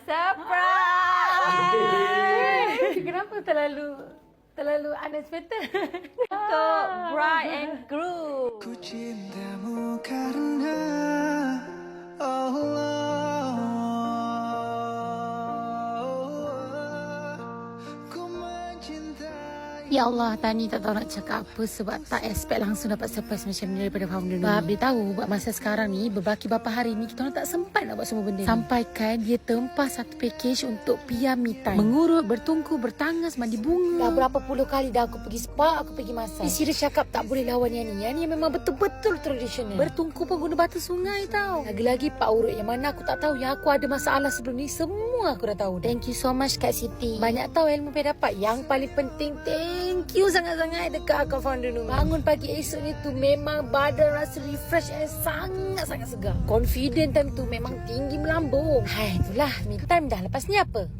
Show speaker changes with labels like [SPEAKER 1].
[SPEAKER 1] Surprise! Kenapa terlalu unexpected? Untuk bride and groom.
[SPEAKER 2] Ku cintamu karena Allah. Ku mencintai.
[SPEAKER 1] Ya Allah, Tani tak tahu nak cakap apa sebab tak expect langsung dapat surprise macam ni daripada founder ni. Sebab dia tahu buat masa sekarang ni, berbaki beberapa hari ni, kita orang tak sempat nak buat semua benda ni. Sampaikan dia tempah satu package untuk PR me time. Mengurut, bertungku, bertangas, mandi bunga. Dah berapa puluh kali dah aku pergi spa, aku pergi massage. Dia serius cakap tak boleh lawan yang ni. Yang ni memang betul-betul tradisional. Bertungku pun guna batu sungai tau. Lagi-lagi Pak Urut yang mana aku tak tahu. Yang aku ada masalah sebelum ni, semua aku dah tahu. Thank you so much Kak Siti. Banyak tahu ilmu saya dapat. Yang paling penting, thank you sangat-sangat dekat akak founder ni. Bangun pagi esok ni tu memang badan rasa refresh and sangat-sangat segar. Confident time tu memang tinggi melambung. Hai, itulah me time dah. Lepas ni apa?